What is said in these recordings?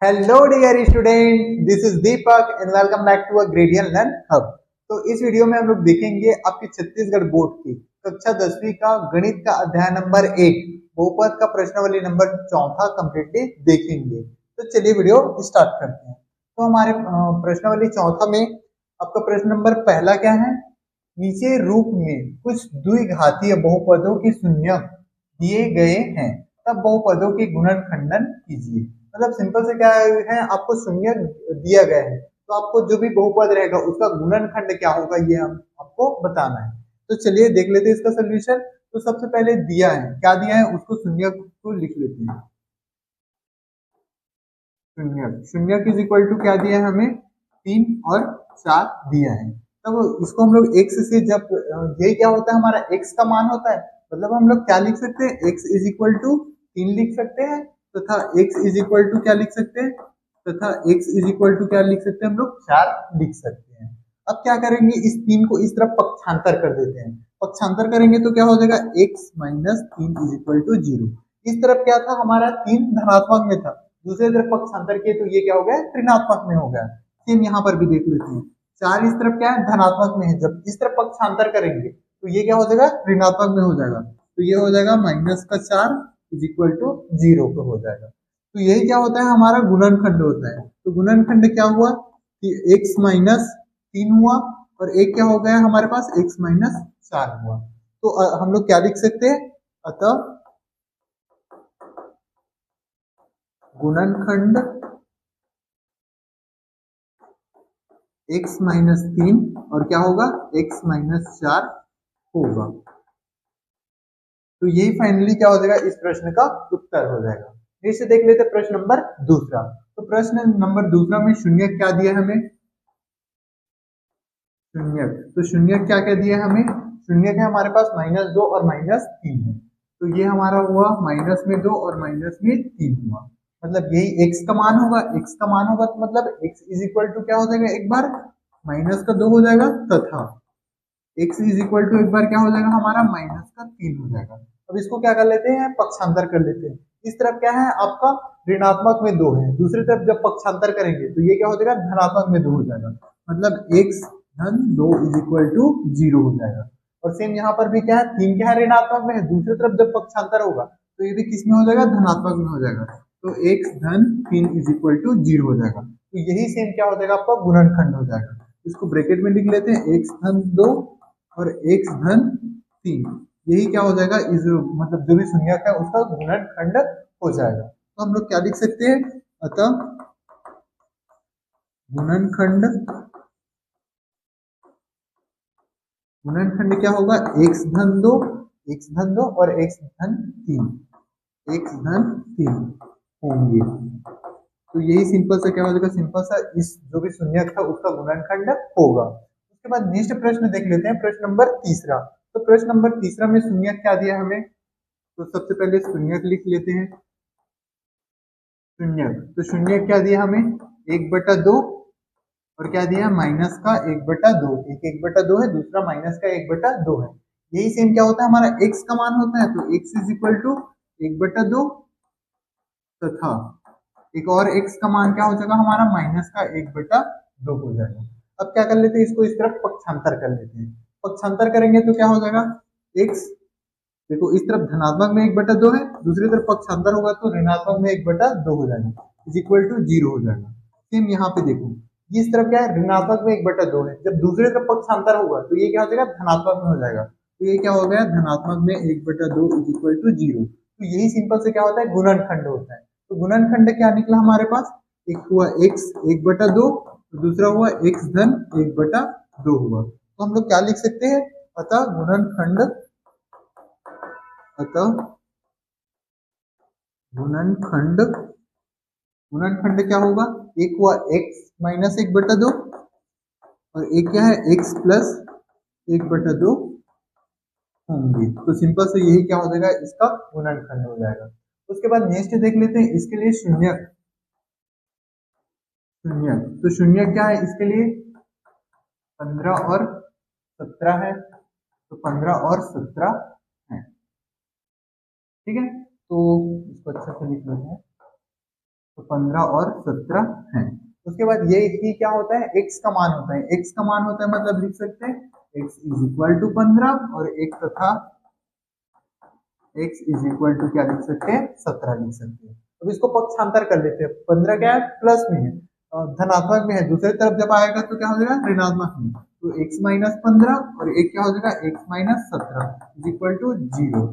Hello dear student, this is Deepak and welcome back to a gradient learn hub. तो इस video में हम लोग देखेंगे आपकी छत्तीसगढ़ बोर्ड की कक्षा 10वीं का गणित का अध्याय नंबर 1 बहुपद का प्रश्नावली नंबर चौथा कंप्लीटली देखेंगे। तो चलिए वीडियो स्टार्ट करते हैं। तो हमारे प्रश्नावली चौथा में आपका प्रश्न नंबर पहला क्या है? नीचे रूप में कुछ द्विघातीय बहुपदों के शून्यक दिए गए हैं, तब बहुपदों के गुणनखंडन कीजिए। मतलब सिंपल से क्या है, आपको शून्य दिया गया है तो आपको जो भी बहुपद रहेगा उसका गुणनखंड क्या होगा ये हम आपको बताना है। तो चलिए देख लेते हैं इसका सोल्यूशन। तो सबसे पहले दिया है, क्या दिया है उसको शून्य को लिख लेते हैं। शून्य शून्य इज इक्वल टू क्या दिया है हमें? 3 और 4 दिया है। तब इसको हम लोग x से जब ये क्या होता है, हमारा x का मान होता है, मतलब हम लोग क्या लिख सकते हैं, x इज इक्वल टू 3 लिख सकते हैं तथा x इज इक्वल टू क्या लिख सकते हैं, तथा x इज इक्वल टू क्या लिख सकते हैं, हम लोग 4 लिख सकते हैं। अब क्या करेंगे, इस 3 को इस तरफ पक्षांतर कर देते हैं। पक्षांतर करेंगे तो क्या हो जाएगा, x minus 3 is equal to 0। इस तरफ क्या था, हमारा 3 धनात्मक में था, दूसरे तरफ पक्षांतर किए तो ये क्या हो गया, ऋणात्मक में हो गया। सेम यहाँ पर भी देख लेते हैं, 4 इस तरफ क्या है, धनात्मक में है, जब इस तरफ पक्षांतर करेंगे तो ये क्या हो जाएगा, ऋणात्मक में हो जाएगा। तो ये हो जाएगा -4 इज इक्वल टू 0 पे हो जाएगा। तो यही क्या होता है, हमारा गुणनखंड होता है। तो गुणनखंड क्या हुआ कि x माइनस 3 हुआ और एक क्या हो गया हमारे पास, x माइनस 4 हुआ। तो हम लोग क्या लिख सकते हैं, अतः गुणनखंड x माइनस 3 और क्या होगा, x माइनस 4 होगा। तो यही फाइनली क्या हो जाएगा, इस प्रश्न का उत्तर हो जाएगा। फिर से देख लेते प्रश्न नंबर दूसरा। तो प्रश्न नंबर दूसरा में शून्य क्या दिया हमें, शून्य। तो शून्य क्या क्या दिया हमें, शून्य है हमारे पास -2 और -3 है। तो ये हमारा हुआ -2 और -3 हुआ, मतलब यही x का मान होगा। x का मान होगा तो मतलब x इज इक्वल टू क्या हो जाएगा, एक बार -2 हो जाएगा तथा x इज इक्वल टू एक बार क्या हो जाएगा हमारा, -3 हो जाएगा। अब इसको क्या कर लेते हैं, पक्षांतर कर लेते हैं। इस तरफ क्या है आपका, ऋणात्मक में 2 है, दूसरी तरफ जब पक्षांतर करेंगे तो ये क्या हो जाएगा, धनात्मक में 2 हो जाएगा, मतलब x धन 2 इज इक्वल टू 0 हो जाएगा। और सेम यहाँ पर भी क्या है, 3 क्या है, ऋणात्मक में है, दूसरी तरफ जब पक्षांतर होगा तो ये भी किस में हो जाएगा, धनात्मक में हो जाएगा। तो x धन 3 इज इक्वल टू 0 हो जाएगा। तो यही सेम क्या हो जाएगा, आपका गुणनखंड हो जाएगा। इसको ब्रैकेट में लिख लेते हैं, x धन 2 और x धन 3, यही क्या हो जाएगा, इस मतलब जो भी शून्यक है उसका गुणनखंड हो जाएगा। तो हम लोग क्या लिख सकते हैं, अतः गुणनखंड, गुणनखंड क्या होगा, x धन 2, x धन 2 और x धन 3, x धन 3 होंगे। तो यही सिंपल सा क्या हो जाएगा, सिंपल सा इस जो भी शून्यक था उसका गुणनखंड होगा। उसके बाद नेक्स्ट प्रश्न देख लेते हैं, प्रश्न नंबर तीसरा। तो प्रश्न नंबर तीसरा में शून्यक क्या दिया हमें, तो सबसे पहले शून्यक लिख लेते हैं। शून्यक, तो शून्यक क्या दिया हमें, 1/2 और क्या दिया, माइनस का 1/2, एक 1/2 है, दूसरा माइनस का 1/2 है। यही सेम क्या होता है, हमारा x का मान होता है, तो x इज इक्वल टू 1/2 तथा एक और x का मान क्या हो जाएगा हमारा, माइनस का 1/2 हो जाएगा। अब क्या कर लेते हैं, इसको इस तरफ पक्षांतर कर लेते हैं। पक्षांतर करेंगे तो क्या हो जाएगा, x देखो इस तरफ धनात्मक में 1/2 है, दूसरी तरफ पक्षांतर होगा तो ऋणात्मक में 1/2 हो जाएगा, इज इक्वल टू 0 हो जाएगा। सेम यहाँ पे देखो, इस तरफ क्या है, ऋणात्मक में 1/2 है, जब दूसरी तरफ पक्षांतर होगा तो ये क्या हो जाएगा, धनात्मक में हो जाएगा। तो ये क्या हो गया, धनात्मक में 1/2 इज इक्वल टू 0। तो यही सिंपल से क्या होता है, गुणनखंड होता है। तो गुणनखंड क्या निकला हमारे पास, एक हुआ x 1/2, दूसरा हुआ x धन 1/2 हुआ। तो हम लोग क्या लिख सकते हैं, अतः गुणनखंड, अतः गुणनखंड, गुणनखंड क्या होगा, एक हुआ x माइनस 1/2 और एक क्या है, x प्लस 1/2 होंगे। तो सिंपल से यही क्या हो जाएगा, इसका गुणनखंड हो जाएगा। उसके बाद नेक्स्ट देख लेते हैं, इसके लिए शून्य, शून्य तो शून्य क्या है इसके लिए, 15 और 17 है, तो 15 और 17 है। ठीक है, तो इसको अच्छे से लिख लेते हैं। तो 15 और 17 है। उसके बाद ये ही क्या होता है, x का मान होता है, x का मान होता है मतलब लिख सकते हैं x इज इक्वल टू 15 और एक तथा x इज इक्वल टू क्या लिख सकते हैं, 17 लिख सकते हैं। अब इसको पक्षांतर कर लेते हैं, 15 क्या है प्लस में है, धनात्मक में है, दूसरी तरफ जब आएगा तो क्या हो जाएगा ऋणात्मक में, तो x माइनस 15 और एक क्या हो जाएगा x minus 17 is equal to 0।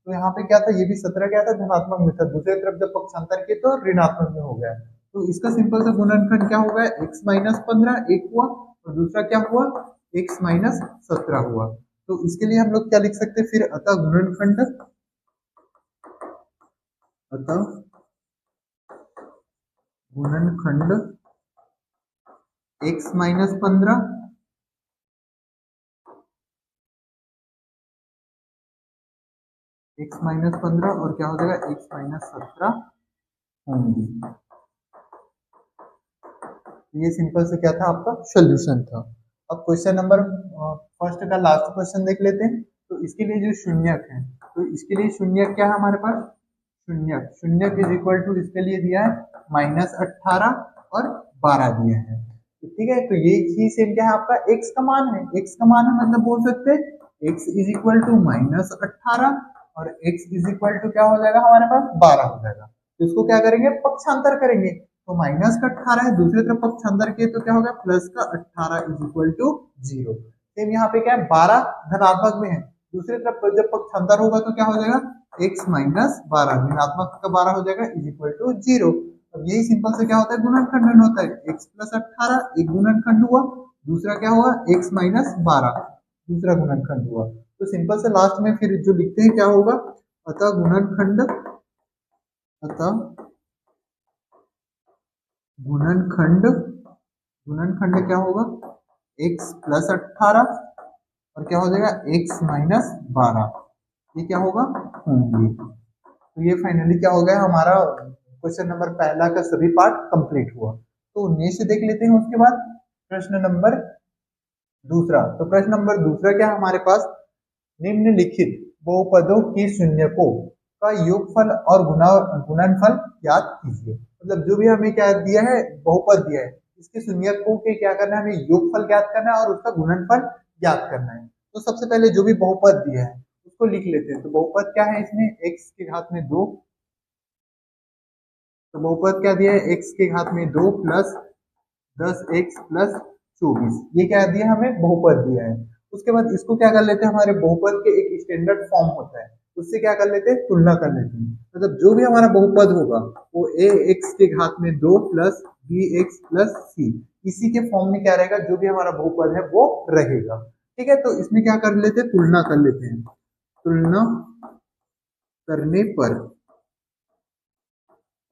तो यहाँ पे क्या था, ये भी 17 क्या था धनात्मक में था, दूसरी तरफ जब पक्षांतर किए तो ऋणात्मक में हो गया। तो इसका सिंपल सा गुणनखंड क्या होगा, x माइनस 15 एक हुआ और दूसरा क्या हुआ x माइनस 17 हुआ। तो इसके लिए हम लोग क्या लिख सकते हैं फिर, अतः गुणनखंड, अतः गुणनखंड x माइनस 15 x माइनस 15 और क्या हो जाएगा x माइनस 17 होंगे। ये सिंपल से क्या था आपका सॉल्यूशन था। अब क्वेश्चन नंबर फर्स्ट का लास्ट क्वेश्चन देख लेते हैं। तो इसके लिए जो शून्यक है, तो इसके लिए शून्यक क्या है हमारे पास, शून्यक, शून्यक इज इक्वल टू इसके लिए दिया है -18 और 12 दिया है। तो ठीक है, तो ये ही सेम क्या है आपका x का मान है, x का मान है मतलब बोल सकते हैं x इज इक्वल टू -18 और x इज इक्वल टू क्या हो जाएगा हमारे पास 12 हो जाएगा। तो इसको क्या करेंगे पक्षांतर करेंगे, तो माइनस का 18 है, दूसरी तरफ पक्षांतर किए तो क्या होगा प्लस का 18 इज इक्वल टू 0। सेम यहाँ पे क्या है 12 धनात्मक में है, दूसरी तरफ जब पक्षांतर होगा तो क्या हो जाएगा x माइनस 12 ऋणात्मक का 12 हो जाएगा इज इक्वल टू 0। अब यही सिंपल से क्या होता है गुणनखंडन होता है, x प्लस 18 एक गुणनखंड हुआ, दूसरा क्या हुआ x माइनस 12 दूसरा गुणनखंड हुआ। तो सिंपल से लास्ट में फिर जो लिखते हैं क्या होगा, अतः गुणनखंड, अतः गुणनखंड, गुणनखंड क्या होगा x प्लस 18 और क्या हो जाएगा x माइनस 12, ये क्या होगा होंगे। तो ये फाइनली क्या हो गया हमारा क्वेश्चन नंबर पहला का सभी पार्ट कंप्लीट हुआ। तो नेक्स्ट देख लेते हैं उसके बाद प्रश्न नंबर दूसरा। तो प्रश्न नंबर दूसरा क्या हमारे पास, निम्नलिखित बहुपदों की शून्यकों का योगफल और गुणनफल ज्ञात कीजिए। मतलब जो भी हमें क्या दिया है बहुपद दिया है, इसके शून्यकों के क्या करना है हमें योगफल ज्ञात करना है और उसका गुणनफल ज्ञात करना है। तो सबसे पहले जो भी बहुपद दिया है उसको लिख लेते हैं। तो बहुपद क्या है इसमें x के घात में 2, तो बहुपद क्या दिया है x के घात में 2 प्लस 10x प्लस 24, ये क्या दिया हमें बहुपद दिया है। उसके बाद इसको क्या कर लेते हैं, हमारे बहुपद के एक स्टैंडर्ड फॉर्म होता है उससे क्या कर लेते हैं तुलना कर लेते हैं। मतलब जो भी हमारा बहुपद होगा वो ax के घात में 2 प्लस bx प्लस c, इसी के फॉर्म में क्या रहेगा, जो भी हमारा बहुपद है वो रहेगा। ठीक है, तो इसमें क्या कर लेते हैं तुलना कर लेते हैं। तुलना करने पर,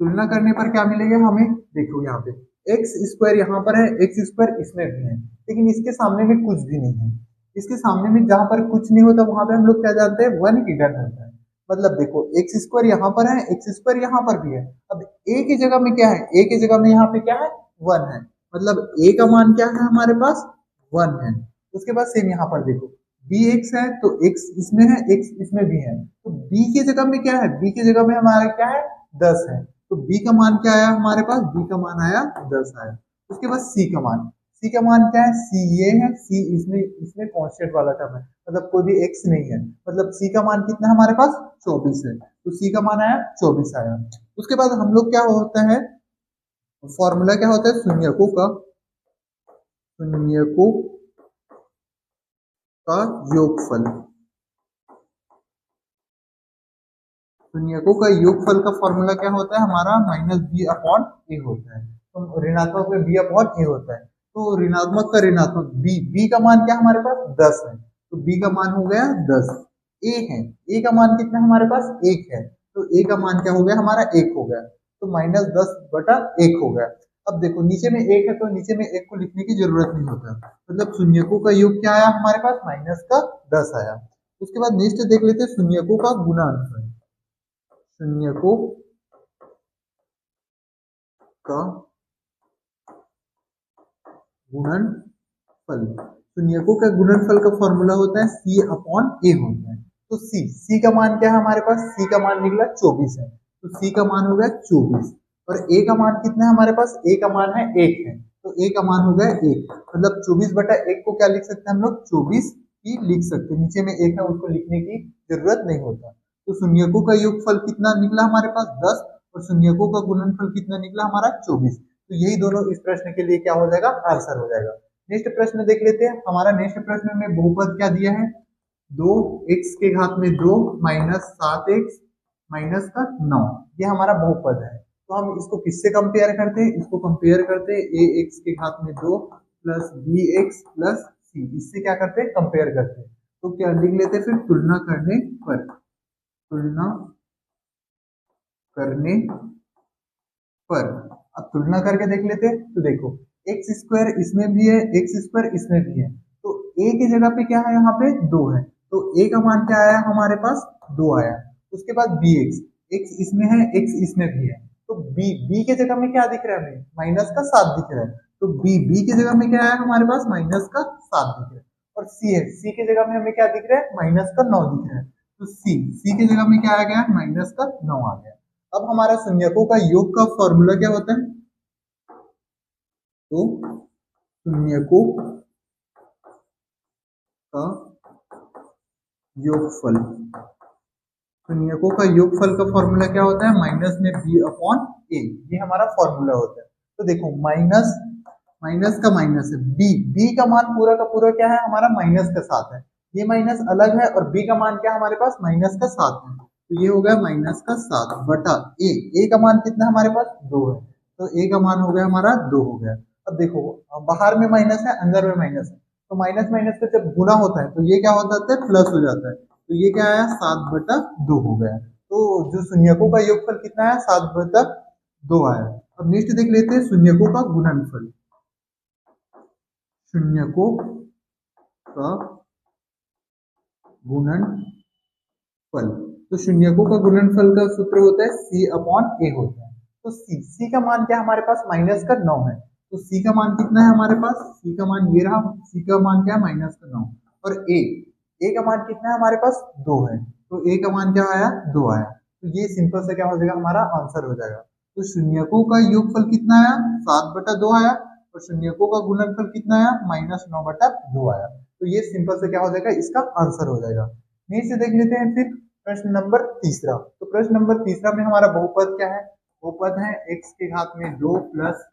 तुलना करने पर क्या मिलेगा हमें, देखो यहाँ पे एक्स स्क्वायर यहाँ पर है, एक्स स्क्वायर इसमें भी है, लेकिन इसके सामने में कुछ भी नहीं है। इसके सामने में जहां पर कुछ नहीं होता वहां पे हम लोग क्या जानते हैं 1 हिडन होता है। मतलब देखो एक्स स्क्वायर यहाँ पर है, एक्स स्क्वायर यहाँ पर भी है। अब ए की जगह में क्या है, ए की जगह में यहाँ पे क्या है 1 है, मतलब ए का मान क्या है हमारे पास 1 है। उसके बाद सेम यहाँ पर देखो बी एक्स है तो एक्स इसमें है, एक्स इसमें भी है, तो बी की जगह में क्या है, बी की जगह में हमारा क्या है 10 है। तो b का मान क्या आया हमारे पास, b का मान आया 10 आया। उसके बाद c का मान, c का मान क्या है, c ये है, c इसमें इसमें कांस्टेंट वाला टर्म है, मतलब कोई भी x नहीं है, मतलब c का मान कितना है हमारे पास 24 है, तो c का मान आया 24 आया। उसके बाद हम लोग क्या होता है फॉर्मूला क्या होता है शून्यकों का, शून्यकों का योगफल, शून्यकों का योगफल का फॉर्मूला क्या होता है हमारा -b अपॉन a होता है। तो ऋणात्मक में b अपॉन a होता है, तो ऋणात्मक का ऋणात्मक b का मान क्या हमारे पास 10 है, तो b का मान हो गया 10। a है, a का मान कितना हमारे पास 1 है, तो a का मान क्या हो गया हमारा 1 हो गया, तो -10/1 हो गया। अब देखो नीचे में 1 है तो नीचे में 1 को लिखने की जरूरत नहीं होता, मतलब शून्यकों का योग क्या आया हमारे पास -10 आया। उसके बाद नेक्स्ट देख लेते हैं शून्यकों का गुणनफल, शून्यकों का गुणनफल, शून्यकों का गुणनफल का फॉर्मूला होता है c अपॉन a होता है। तो c का मान क्या है हमारे पास, c का मान निकला 24 है, तो c का मान हो गया 24। और a का मान कितना है हमारे पास, a का मान है 1 है, तो a का मान हो गया 1, मतलब 24/1 को क्या लिख सकते हैं हम लोग, 24 ही लिख सकते हैं। नीचे में 1 है उसको लिखने की जरूरत नहीं होता। तो शून्यकों का योगफल कितना निकला हमारे पास 10, और शून्यकों का गुणनफल कितना निकला हमारा 24। तो यही दोनों इस प्रश्न के लिए क्या हो जाएगा, आंसर हो जाएगा। नेक्स्ट प्रश्न देख लेते हैं। हमारा नेक्स्ट प्रश्न में बहुपद क्या दिया है, 2 x⁻2 माइनस 7x माइनस का 9, ये हमारा बहुपद है। तो हम इसको किससे कंपेयर करते हैं, इसको कंपेयर करते हैं ax⁻2 plus bx plus c, इससे क्या करते हैं, कंपेयर करते हैं। तो क्या लिख लेते हैं फिर, तुलना करने पर, तुलना करने पर। अब तुलना करके देख लेते हैं। तो देखो x² इसमें भी है, x² इसमें भी है, तो a की जगह पे क्या है, यहाँ पे 2 है, तो a का मान क्या आया हमारे पास, 2 आया। उसके बाद bx, x इसमें है, x इसमें भी है, तो b के जगह में क्या दिख रहा है हमें, माइनस का 7 दिख रहा है, तो b की जगह में क्या आया हमारे पास, माइनस का 7 दिख रहा है। और c है, c की जगह में हमें क्या दिख रहा है, माइनस का 9 दिख रहा है, तो c की जगह में क्या आ गया, माइनस का 9 आ गया। अब हमारा शून्यकों का योग का फॉर्मूला क्या होता है, तो शून्यकों का योगफल, शून्यकों का योगफल का फॉर्मूला क्या होता है, माइनस में b/a, ये हमारा फॉर्मूला होता है। तो देखो माइनस, माइनस का माइनस है, b का मान पूरा का पूरा क्या है हमारा, माइनस का 7 है, ये माइनस अलग है, और b का मान क्या है हमारे पास, माइनस का 7 है, तो ये हो गया माइनस का 7 बटा a का मान कितना हमारे पास 2 है, तो a का मान हो गया हमारा 2 हो गया। अब देखो बाहर में माइनस है, अंदर में माइनस है, तो माइनस माइनस का जब गुना होता है तो ये क्या हो जाता है, प्लस हो जाता है, तो ये क्या आया, 7/2 हो गया। तो जो शून्यकों का योगफल कितना है, 7/2 आया। अब नेक्स्ट देख लेते हैं शून्यकों का गुणनफल, शून्यकों का गुणनफल। तो शून्यकों का गुणनफल का सूत्र होता है c/a होता है। तो c का मान क्या हमारे पास, माइनस का 9 है, तो c का मान कितना है हमारे पास, c का मान ये रहा, c का मान क्या है, माइनस का 9, और a का मान कितना है हमारे पास 2 है, तो a का मान क्या आया, 2 आया। तो ये सिंपल से क्या हो जाएगा, हमारा आंसर हो जाएगा। तो शून्यकों का योगफल कितना आया, 7/2 आया, और शून्यकों का गुणनफल कितना आया, -9/2 आया। तो ये सिंपल से क्या हो जाएगा, इसका आंसर हो जाएगा। नीचे देख लेते हैं फिर प्रश्न नंबर तीसरा। तो प्रश्न नंबर तीसरा में हमारा बहुपद क्या है, बहुपद है x⁻2 प्लस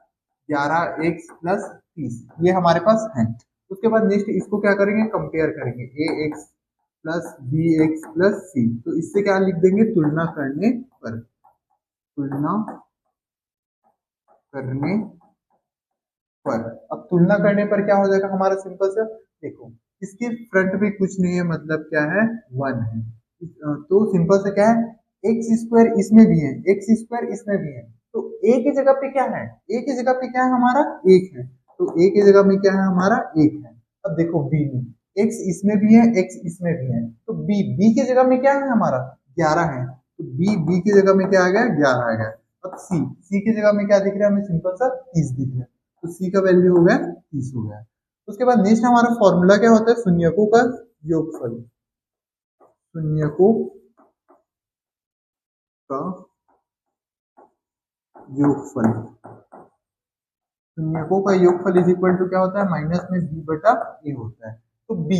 11x प्लस 30, ये हमारे पास है। उसके बाद नेक्स्ट इसको क्या करेंगे, कंपेयर करेंगे, ax plus bx plus c, तो इससे क्या लिख देंगे, तुलना करने पर, तुलना करने पर। अब तुलना करने पर क्या हो जाएगा हमारा, सिंपल से देखो इसके फ्रंट में कुछ नहीं है, मतलब क्या है, 1 है, तो सिंपल से क्या है, x² इसमें भी है, x² इसमें भी है, तो a की जगह पे क्या है, a की जगह पे क्या है हमारा 1 है, तो a की जगह में क्या है हमारा 1 है। अब देखो b में x इसमें भी है, x इसमें भी है, तो b की जगह में क्या है हमारा 11 है, तो b की जगह में क्या आ गया, 11 आ गया। अब c की जगह में क्या दिख रहा है हमें, सिंपल सा 30 दिख रहा है, तो c का वैल्यू हो गया 30 हो गया। उसके बाद नेक्स्ट हमारा फॉर्मूला क्या होता है, शून्यकों का योगफल, शून्यकों का योगफल, शून्यकों का योगफल इज इक्वल टू क्या होता है, माइनस में b/a होता है। तो b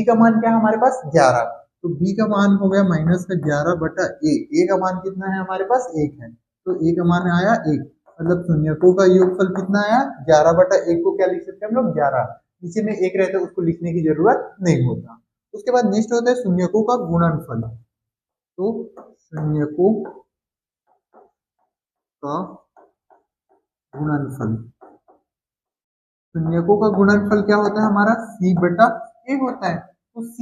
का मान क्या है हमारे पास 11, तो b का मान हो गया माइनस का 11/a, a का मान कितना है हमारे पास 1 है, तो a का मान आया 1, मतलब शून्यकों का योगफल कितना आया 11/1 को क्या लिख सकते हैं हम लोग 11, नीचे में 1 रहता है उसको लिखने की जरूरत नहीं होता। उसके बाद नेक्स्ट होता है शून्यकों का गुणनफल, तो शून्यकों का गुणनफल, शून्यकों का गुणनफल क्या होता है हमारा c/a होता है। तो c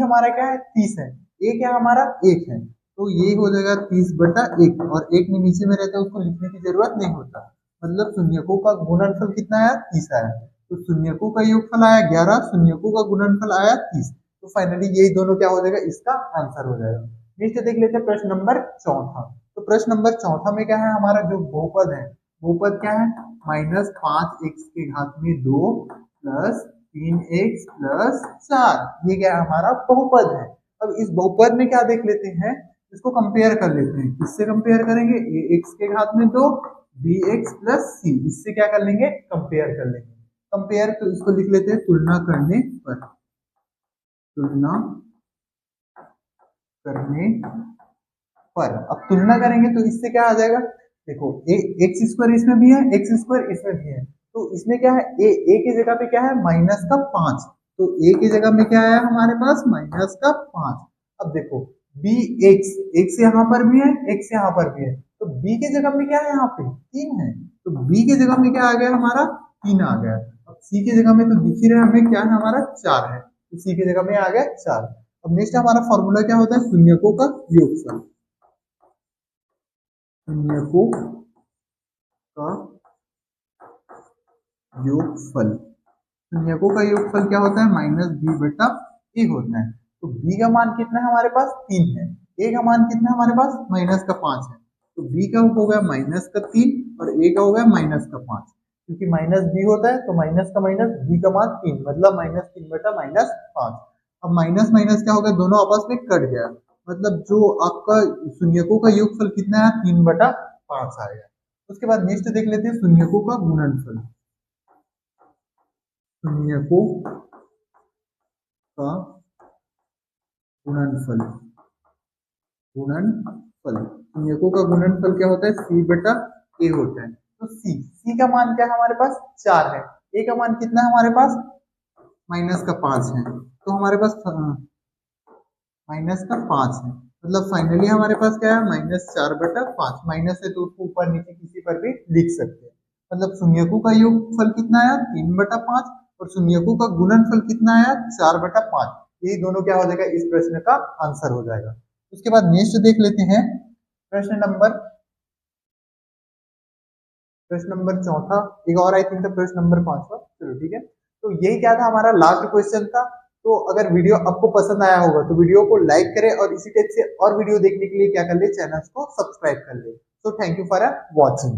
हमारा क्या है 30 है, a क्या हमारा 1 है, तो ये हो जाएगा 30/1, और 1 में नीचे में रहता है उसको लिखने की जरूरत नहीं होता, मतलब शून्यकों का गुणनफल कितना आया 30 आया। तो शून्यकों का योगफल आया 11, शून्यकों का गुणनफल आया 30, तो फाइनली यही दोनों क्या हो जाएगा, इसका आंसर हो जाएगा। नेक्स्ट देख लेते हैं प्रश्न नंबर चौथा। तो प्रश्न नंबर चौथा में क्या है हमारा जो बहुपद है, बहुपद क्या है, -5x⁻2 प्लस 3x प्लस 4, ये क्या है हमारा बहुपद है। अब इस बहुपद में क्या देख लेते हैं, इसको कंपेयर कर लेते हैं, किससे कंपेयर करेंगे, ax⁻2 बी एक्स प्लस सी, इससे क्या कर लेंगे, कंपेयर कर लेंगे। कंपेयर तो इसको लिख लेते हैं तुलना करने पर, तुलना करने पर। अब तुलना करेंगे तो इससे क्या आ जाएगा, देखो एक्स स्क्वायर इसमें भी है, एक्स स्क्वायर इसमें भी है, तो इसमें क्या है, ए की जगह पे क्या है माइनस का 5, तो ए की जगह में क्या है हमारे पास माइनस का 5। अब देखो बी एक्स, एक्स यहाँ पर भी है, एक्स यहाँ पर भी है, तो बी की जगह में क्या है यहाँ पे 3 है, तो बी की जगह में क्या आ गया हमारा 3 आ गया। अब सी की जगह में तो दिख ही रहा है हमें क्या है हमारा 4 है, तो सी की जगह में आ गया 4। अब नेक्स्ट हमारा फॉर्मूला क्या होता है, शून्यकों का योगफल, शून्यकों का योगफल, शून्यकों का योगफल क्या होता है माइनस बी बटा ए होता है। तो बी का मान कितना है हमारे पास 3 है, ए का मान कितना है हमारे पास माइनस का 5 है, तो बी का हो गया माइनस का 3 और ए का हो गया माइनस का 5, क्योंकि माइनस बी होता है तो माइनस का माइनस बी का मान 3, मतलब माइनस 3 बटा माइनस 5। अब माइनस माइनस क्या हो गया, दोनों आपस में कट गया, मतलब जो आपका शून्यकों का योगफल कितना है 3 बटा 5 आएगा। उसके बाद नेक्स्ट देख लेते हैं शून्यकों का गुणनफल, शून्यकों का गुणनफल, गुणनफल, शून्यकों का गुणनफल क्या होता है सी बटा ए होता है। तो सी का मान क्या है हमारे पास 4 है, ए का मान कितना है हमारे पास माइनस का 5 है, तो हमारे पास माइनस का 5 है, मतलब फाइनली हमारे पास क्या है -4 बटा 5, माइनस है तो उसको ऊपर नीचे किसी पर भी लिख सकते हैं। मतलब शून्यकों का योगफल कितना आया 3 बटा 5 और शून्यकों का गुणनफल कितना आया 4 बटा 5, यही दोनों क्या हो जाएगा इस प्रश्न का आंसर हो जाएगा। उसके बाद नेक्स्ट देख लेते हैं प्रश्न नंबर, प्रश्न नंबर चौथा, एक और आई थिंक प्रश्न नंबर 5वां, चलो ठीक है। तो यही क्या था हमारा लास्ट क्वेश्चन था। तो अगर वीडियो आपको पसंद आया होगा तो वीडियो को लाइक करें और इसी टाइप से और वीडियो देखने के लिए क्या कर ले, चैनल को सब्सक्राइब कर ले। तो थैंक यू फॉर वॉचिंग।